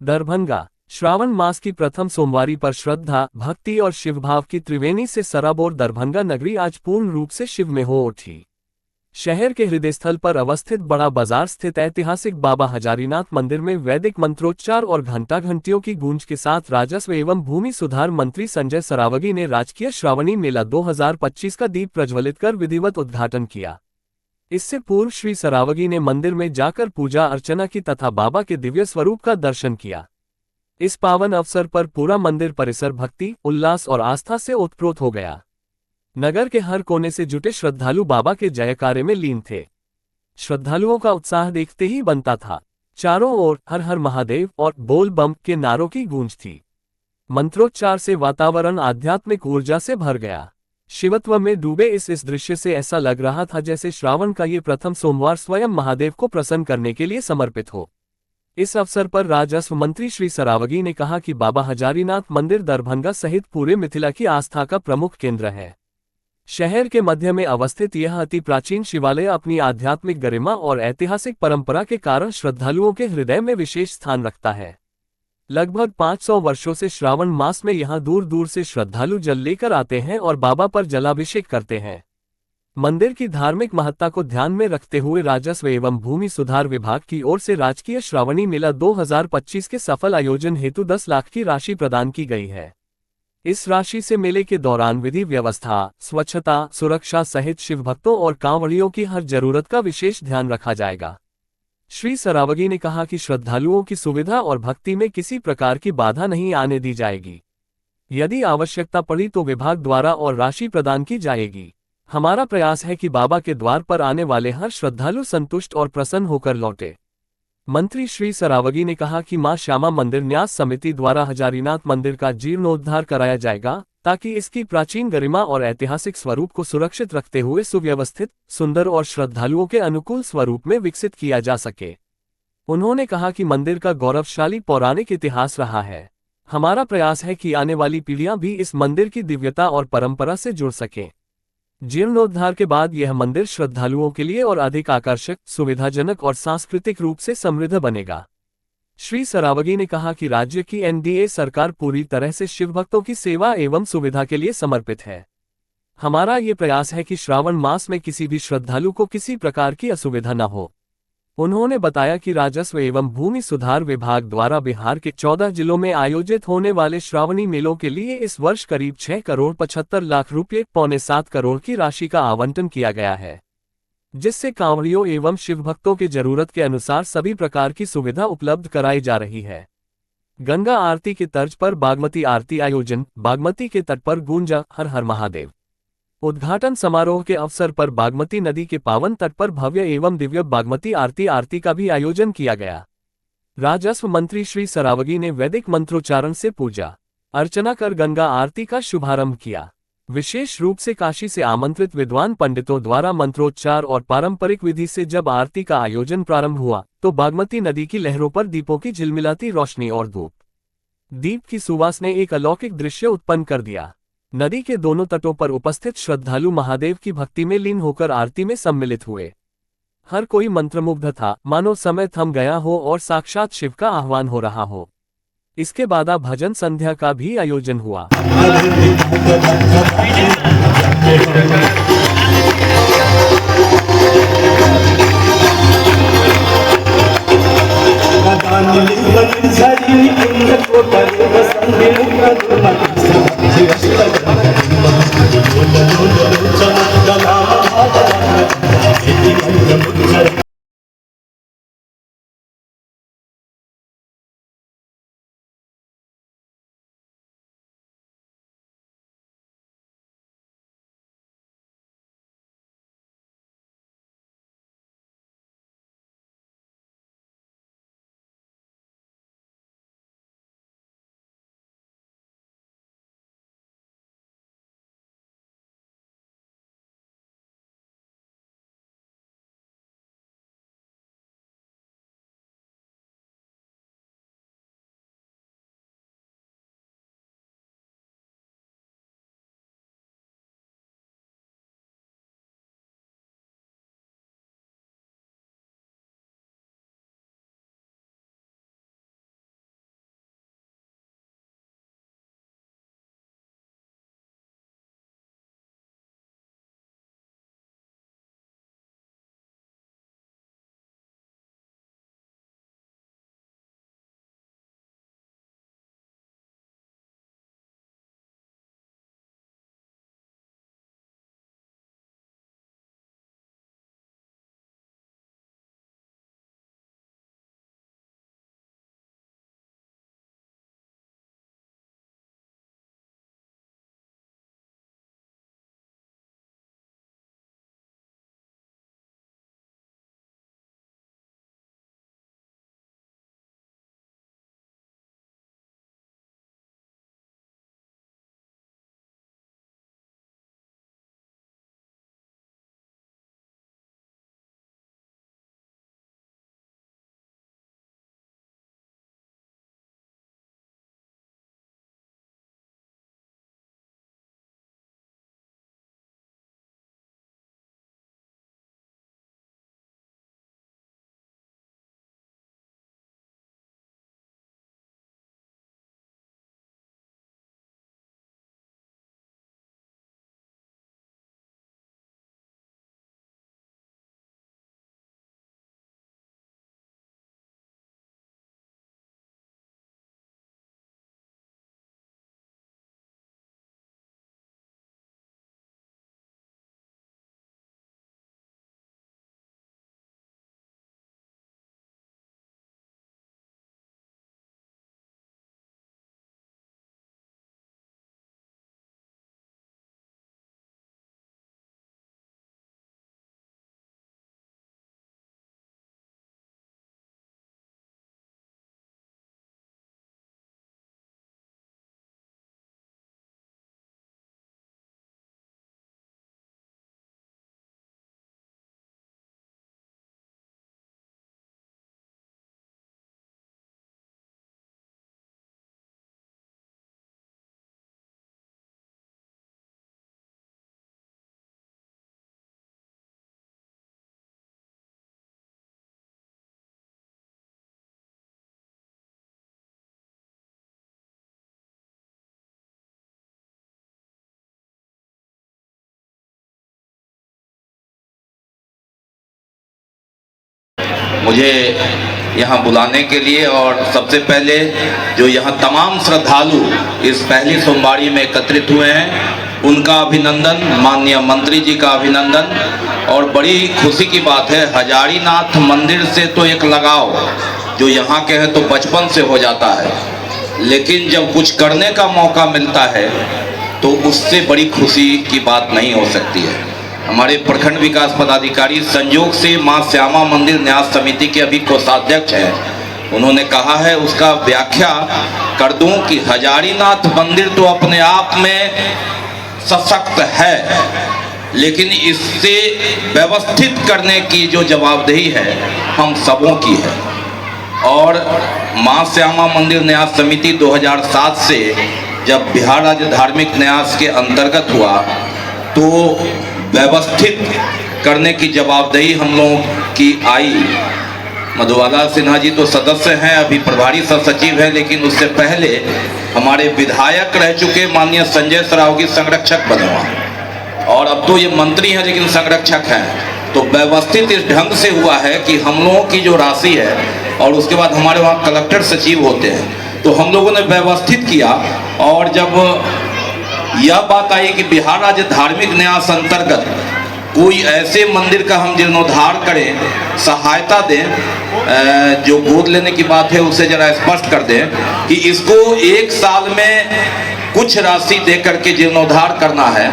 दरभंगा। श्रावण मास की प्रथम सोमवारी पर श्रद्धा, भक्ति और शिवभाव की त्रिवेणी से सराबोर दरभंगा नगरी आज पूर्ण रूप से शिव में हो उठी। शहर के हृदय स्थल पर अवस्थित बड़ा बाजार स्थित ऐतिहासिक बाबा हजारीनाथ मंदिर में वैदिक मंत्रोच्चार और घंटा घंटियों की गूंज के साथ राजस्व एवं भूमि सुधार मंत्री संजय सरावगी ने राजकीय श्रावणी मेला 2025 का दीप प्रज्वलित कर विधिवत उद्घाटन किया। इससे पूर्व श्री सरावगी ने मंदिर में जाकर पूजा अर्चना की तथा बाबा के दिव्य स्वरूप का दर्शन किया। इस पावन अवसर पर पूरा मंदिर परिसर भक्ति, उल्लास और आस्था से ओतप्रोत हो गया। नगर के हर कोने से जुटे श्रद्धालु बाबा के जयकारे में लीन थे। श्रद्धालुओं का उत्साह देखते ही बनता था। चारों ओर हर हर महादेव और बोल बम के नारों की गूंज थी। मंत्रोच्चार से वातावरण आध्यात्मिक ऊर्जा से भर गया। शिवत्व में डूबे इस दृश्य से ऐसा लग रहा था जैसे श्रावण का ये प्रथम सोमवार स्वयं महादेव को प्रसन्न करने के लिए समर्पित हो। इस अवसर पर राजस्व मंत्री श्री सरावगी ने कहा कि बाबा हजारीनाथ मंदिर दरभंगा सहित पूरे मिथिला की आस्था का प्रमुख केंद्र है। शहर के मध्य में अवस्थित यह अति प्राचीन शिवालय अपनी आध्यात्मिक गरिमा और ऐतिहासिक परंपरा के कारण श्रद्धालुओं के हृदय में विशेष स्थान रखता है। लगभग 500 वर्षों से श्रावण मास में यहां दूर दूर से श्रद्धालु जल लेकर आते हैं और बाबा पर जलाभिषेक करते हैं। मंदिर की धार्मिक महत्ता को ध्यान में रखते हुए राजस्व एवं भूमि सुधार विभाग की ओर से राजकीय श्रावणी मेला 2025 के सफल आयोजन हेतु 10 लाख की राशि प्रदान की गई है। इस राशि से मेले के दौरान विधि व्यवस्था, स्वच्छता, सुरक्षा सहित शिवभक्तों और कांवड़ियों की हर जरूरत का विशेष ध्यान रखा जाएगा। श्री सरावगी ने कहा कि श्रद्धालुओं की सुविधा और भक्ति में किसी प्रकार की बाधा नहीं आने दी जाएगी। यदि आवश्यकता पड़ी तो विभाग द्वारा और राशि प्रदान की जाएगी। हमारा प्रयास है कि बाबा के द्वार पर आने वाले हर श्रद्धालु संतुष्ट और प्रसन्न होकर लौटे। मंत्री श्री सरावगी ने कहा कि मां श्यामा मंदिर न्यास समिति द्वारा हजारीनाथ मंदिर का जीर्णोद्धार कराया जाएगा ताकि इसकी प्राचीन गरिमा और ऐतिहासिक स्वरूप को सुरक्षित रखते हुए सुव्यवस्थित, सुंदर और श्रद्धालुओं के अनुकूल स्वरूप में विकसित किया जा सके। उन्होंने कहा कि मंदिर का गौरवशाली पौराणिक इतिहास रहा है। हमारा प्रयास है कि आने वाली पीढ़ियां भी इस मंदिर की दिव्यता और परंपरा से जुड़ सकें। जीर्णोद्धार के बाद यह मंदिर श्रद्धालुओं के लिए और अधिक आकर्षक, सुविधाजनक और सांस्कृतिक रूप से समृद्ध बनेगा। श्री सरावगी ने कहा कि राज्य की एनडीए सरकार पूरी तरह से शिवभक्तों की सेवा एवं सुविधा के लिए समर्पित है। हमारा ये प्रयास है कि श्रावण मास में किसी भी श्रद्धालु को किसी प्रकार की असुविधा न हो। उन्होंने बताया कि राजस्व एवं भूमि सुधार विभाग द्वारा बिहार के 14 जिलों में आयोजित होने वाले श्रावणी मेलों के लिए इस वर्ष करीब 6 करोड़ 75 लाख रुपये, 6.25 करोड़ की राशि का आवंटन किया गया है, जिससे कांवड़ियों एवं शिवभक्तों के जरूरत के अनुसार सभी प्रकार की सुविधा उपलब्ध कराई जा रही है। गंगा आरती की तर्ज पर बागमती आरती आयोजन, बागमती के तट पर गूंजा हर हर महादेव। उद्घाटन समारोह के अवसर पर बागमती नदी के पावन तट पर भव्य एवं दिव्य बागमती आरती का भी आयोजन किया गया। राजस्व मंत्री श्री सरावगी ने वैदिक मंत्रोच्चारण से पूजा अर्चना कर गंगा आरती का शुभारंभ किया। विशेष रूप से काशी से आमंत्रित विद्वान पंडितों द्वारा मंत्रोच्चार और पारंपरिक विधि से जब आरती का आयोजन प्रारंभ हुआ तो बागमती नदी की लहरों पर दीपों की झिलमिलाती रोशनी और धूप दीप की सुवास ने एक अलौकिक दृश्य उत्पन्न कर दिया। नदी के दोनों तटों पर उपस्थित श्रद्धालु महादेव की भक्ति में लीन होकर आरती में सम्मिलित हुए। हर कोई मंत्रमुग्ध था, मानो समय थम गया हो और साक्षात शिव का आह्वान हो रहा हो। इसके बाद भजन संध्या का भी आयोजन हुआ। मुझे यहाँ बुलाने के लिए, और सबसे पहले जो यहाँ तमाम श्रद्धालु इस पहली सोमवारी में एकत्रित हुए हैं उनका अभिनंदन, माननीय मंत्री जी का अभिनंदन। और बड़ी खुशी की बात है, हजारीनाथ मंदिर से तो एक लगाव जो यहाँ के हैं तो बचपन से हो जाता है, लेकिन जब कुछ करने का मौका मिलता है तो उससे बड़ी खुशी की बात नहीं हो सकती है। हमारे प्रखंड विकास पदाधिकारी संयोग से मां श्यामा मंदिर न्यास समिति के अभी कोषाध्यक्ष हैं, उन्होंने कहा है, उसका व्याख्या कर दूं कि हजारीनाथ मंदिर तो अपने आप में सशक्त है, लेकिन इससे व्यवस्थित करने की जो जवाबदेही है हम सबों की है। और मां श्यामा मंदिर न्यास समिति 2007 से जब बिहार राज्य धार्मिक न्यास के अंतर्गत हुआ तो व्यवस्थित करने की जवाबदेही हम लोगों की आई। मधुबाला सिन्हा जी तो सदस्य हैं, अभी प्रभारी सह सचिव हैं, लेकिन उससे पहले हमारे विधायक रह चुके माननीय संजय सरावगी संरक्षक बने हुआ, और अब तो ये मंत्री हैं लेकिन संरक्षक हैं। तो व्यवस्थित इस ढंग से हुआ है कि हम लोगों की जो राशि है, और उसके बाद हमारे वहाँ कलेक्टर सचिव होते हैं, तो हम लोगों ने व्यवस्थित किया। और जब यह बात आई कि बिहार राज्य धार्मिक न्यास अंतर्गत कोई ऐसे मंदिर का हम जीर्णोद्धार करें, सहायता दें, जो गोद लेने की बात है उसे जरा स्पष्ट कर दें कि इसको 1 साल में कुछ राशि दे करके जीर्णोद्धार करना है,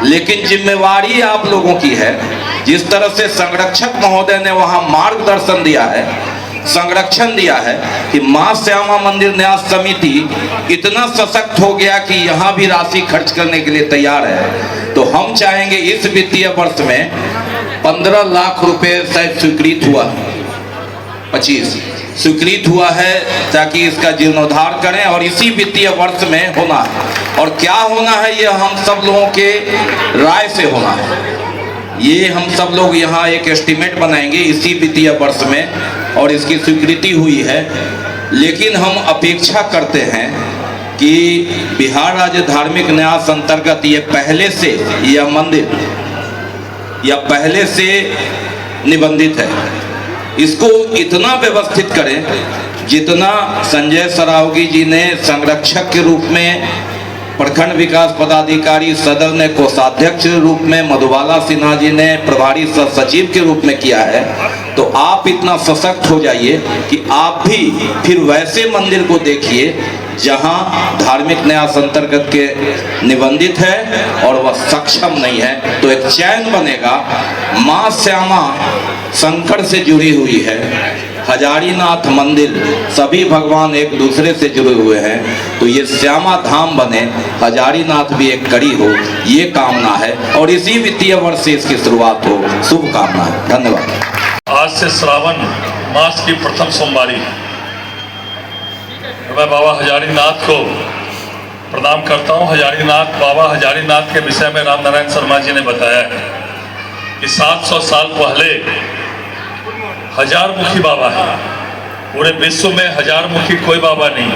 लेकिन जिम्मेवारी आप लोगों की है। जिस तरह से संरक्षक महोदय ने वहाँ मार्गदर्शन दिया है, संरक्षण दिया है कि मां श्यामा मंदिर न्यास समिति इतना सशक्त हो गया कि यहाँ भी राशि खर्च करने के लिए तैयार है, तो हम चाहेंगे इस वित्तीय वर्ष में 15 लाख रुपए शायद स्वीकृत हुआ, 25 स्वीकृत हुआ है, ताकि इसका जीर्णोद्धार करें और इसी वित्तीय वर्ष में होना है। और क्या होना है ये हम सब लोगों के राय से होना है, ये हम सब लोग यहाँ एक एस्टीमेट बनाएंगे इसी वित्तीय वर्ष में, और इसकी स्वीकृति हुई है। लेकिन हम अपेक्षा करते हैं कि बिहार राज्य धार्मिक न्यास अंतर्गत ये पहले से यह मंदिर या पहले से निबंधित है, इसको इतना व्यवस्थित करें जितना संजय सरावगी जी ने संरक्षक के रूप में, प्रखंड विकास पदाधिकारी सदर ने कोषाध्यक्ष के रूप में, मधुबाला सिन्हा जी ने प्रभारी सह सचिव के रूप में किया है। तो आप इतना सशक्त हो जाइए कि आप भी फिर वैसे मंदिर को देखिए जहां धार्मिक न्यास अंतर्गत के निबंधित है और वह सक्षम नहीं है, तो एक चैन बनेगा। मां श्यामा शंकर से जुड़ी हुई है, हजारीनाथ मंदिर सभी भगवान एक दूसरे से जुड़े हुए हैं, तो ये श्यामा धाम बने, हजारीनाथ भी एक कड़ी हो, ये कामना है। और इसी वित्तीय वर्ष से इसकी शुरुआत हो, शुभकामना है। धन्यवाद। आज से श्रावण मास की प्रथम सोमवारी, मैं बाबा हजारीनाथ को प्रणाम करता हूँ। हजारीनाथ, बाबा हजारीनाथ के विषय में राम नारायण शर्मा जी ने बताया है कि 700 साल पहले हजारमुखी बाबा है। पूरे विश्व में हजारमुखी कोई बाबा नहीं,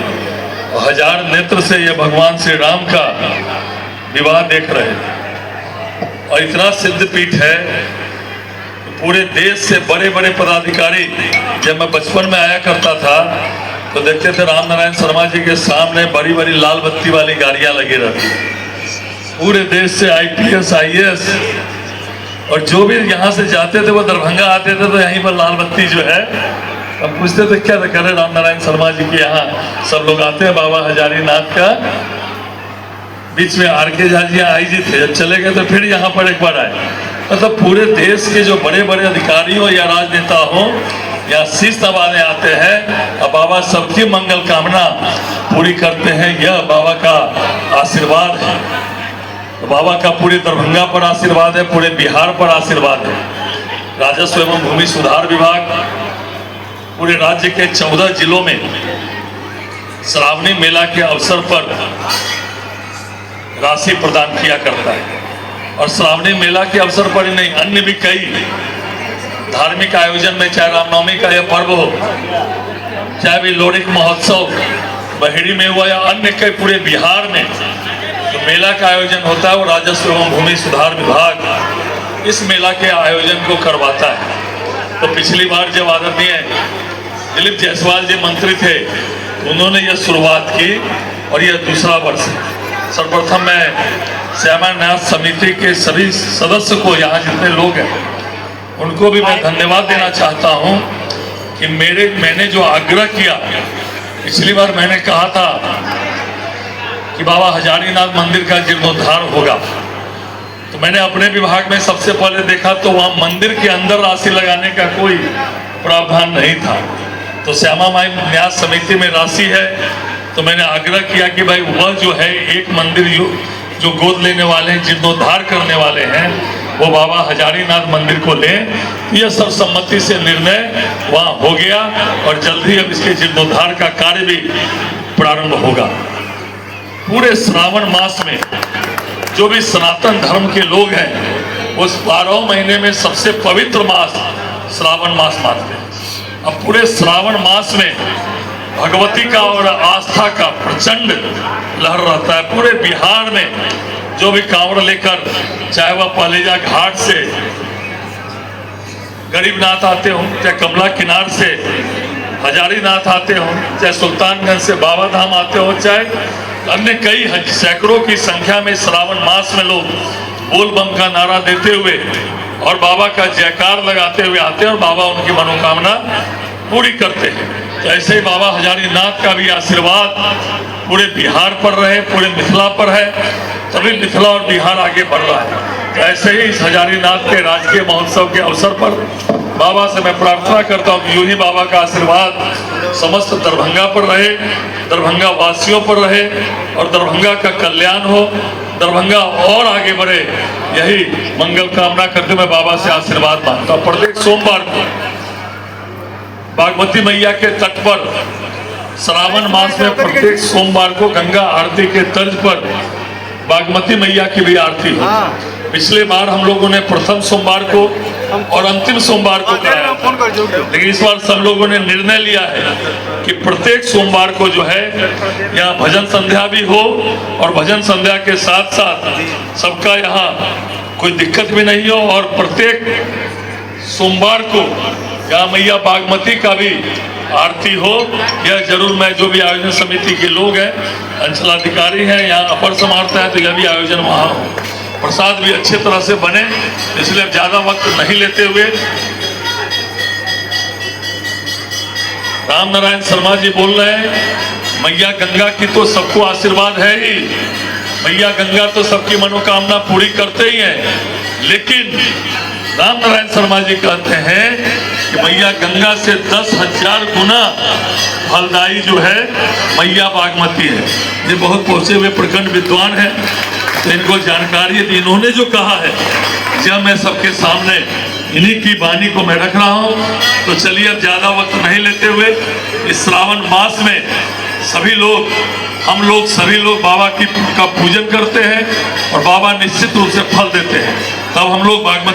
और 1000 नेत्र से ये भगवान श्री राम का विवाह देख रहे हैं। और इतना सिद्ध पीठ है, पूरे देश से बड़े बड़े पदाधिकारी, जब मैं बचपन में आया करता था तो देखते थे राम नारायण शर्मा जी के सामने बड़ी बड़ी लाल बत्ती वाली गाड़ियां लगी रहती। पूरे देश से IPS IAS और जो भी यहाँ से जाते थे वो दरभंगा आते थे, तो यहीं पर लाल बत्ती जो है, हम पूछते थे क्या करे राम नारायण शर्मा जी के यहाँ सब लोग आते हैं बाबा हजारीनाथ का। बीच में RK झा जी IG थे, जब चले गए तो फिर यहाँ पर एक बार आए। मतलब पूरे देश के जो बड़े बड़े अधिकारी हो या राजनेता हो, यहाँ शीश नवाने आते हैं और बाबा सबकी मंगल कामना पूरी करते हैं। यह बाबा का आशीर्वाद है। तो बाबा का पूरे दरभंगा पर आशीर्वाद है, पूरे बिहार पर आशीर्वाद है। राजस्व एवं भूमि सुधार विभाग पूरे राज्य के 14 जिलों में श्रावणी मेला के अवसर पर राशि प्रदान किया करता है। और श्रावणी मेला के अवसर पर ही नहीं, अन्य भी कई धार्मिक आयोजन में, चाहे रामनवमी का यह पर्व हो, चाहे भी लोरिक महोत्सव बहेड़ी में हुआ, या अन्य कई पूरे बिहार में जो मेला का आयोजन होता है, वो राजस्व एवं भूमि सुधार विभाग इस मेला के आयोजन को करवाता है। तो पिछली बार जब आदरणीय दिलीप जायसवाल जी मंत्री थे तो उन्होंने यह शुरुआत की और यह दूसरा वर्ष है। सर्वप्रथम मैं श्यामा न्यास समिति के सभी सदस्य को, यहाँ जितने लोग हैं उनको भी मैं धन्यवाद देना चाहता हूँ कि मैंने जो आग्रह किया, पिछली बार मैंने कहा था कि बाबा हजारीनाथ मंदिर का जीर्णोद्धार होगा, तो मैंने अपने विभाग में सबसे पहले देखा तो वहाँ मंदिर के अंदर राशि लगाने का कोई प्रावधान नहीं था। तो श्यामा माई न्यास समिति में राशि है, तो मैंने आग्रह किया कि भाई वह जो है एक मंदिर जो गोद लेने वाले हैं, जीर्णोद्धार करने वाले हैं, वो बाबा हजारीनाथ मंदिर को लें। यह सर्वसम्मति से निर्णय वहाँ हो गया और जल्द ही अब इसके जीर्णोद्धार का कार्य भी प्रारंभ होगा। पूरे श्रावण मास में जो भी सनातन धर्म के लोग हैं उस 12 महीने में सबसे पवित्र मास श्रावण मास मानते हैं। अब पूरे श्रावण मास में भगवती का और आस्था का प्रचंड लहर रहता है। पूरे बिहार में जो भी कांवड़ लेकर, चाहे वह पालेजा घाट से गरीबनाथ आते हों, चाहे कमला किनार से हजारीनाथ आते हों, चाहे सुल्तानगंज से बाबा धाम आते हो, चाहे अन्य कई सैकड़ों की संख्या में श्रावण मास में लोग बोल बम का नारा देते हुए और बाबा का जयकार लगाते हुए आते हैं और बाबा उनकी मनोकामना पूरी करते हैं। तो ऐसे ही बाबा हजारीनाथ का भी आशीर्वाद पूरे बिहार पर रहे, पूरे मिथिला पर है, तभी मिथिला और बिहार आगे बढ़ रहा है। तो ऐसे ही इस हजारीनाथ के राजकीय महोत्सव के अवसर पर बाबा से मैं प्रार्थना करता हूँ कि यूं ही बाबा का आशीर्वाद समस्त दरभंगा पर रहे, दरभंगा वासियों पर रहे और दरभंगा का कल्याण हो, दरभंगा और आगे बढ़े, यही मंगल कामना करते मैं बाबा से आशीर्वाद मांगता हूँ। प्रत्येक सोमवार को बागमती मैया के तट पर श्रावण मास में प्रत्येक सोमवार को गंगा आरती के तर्ज पर बागमती मैया की भी आरती हो। पिछले बार हम लोगों ने प्रथम सोमवार को और अंतिम सोमवार को कराया, लेकिन इस बार सब लोगों ने निर्णय लिया है कि प्रत्येक सोमवार को जो है यहाँ भजन संध्या भी हो और भजन संध्या के साथ साथ सबका यहाँ कोई दिक्कत भी नहीं हो और प्रत्येक सोमवार को यहाँ मैया बागमती का भी आरती हो। यह जरूर मैं, जो भी आयोजन समिति के लोग हैं, अंचलाधिकारी हैं, यहाँ अपर समाहर्ता है, तो यह भी आयोजन वहाँ हो, प्रसाद भी अच्छे तरह से बने। इसलिए अब ज्यादा वक्त नहीं लेते हुए राम नारायण शर्मा जी बोल रहे हैं, मैया गंगा की तो सबको आशीर्वाद है ही, मैया गंगा तो सबकी मनोकामना पूरी करते ही हैं, लेकिन राम नारायण शर्मा जी कहते हैं कि मैया गंगा से 10,000 गुना फलदायी जो है मैया बागमती है। ये बहुत पहुंचे हुए प्रखंड विद्वान हैं, तो इनको जानकारी है। इन्होंने जो कहा है जब मैं सबके सामने इन्हीं की वाणी को मैं रख रहा हूँ। तो चलिए अब ज्यादा वक्त नहीं लेते हुए इस श्रावण मास में सभी लोग, हम लोग सभी लोग बाबा का पूजन करते हैं और बाबा निश्चित रूप से फल देते हैं। तब हम लोग बागमती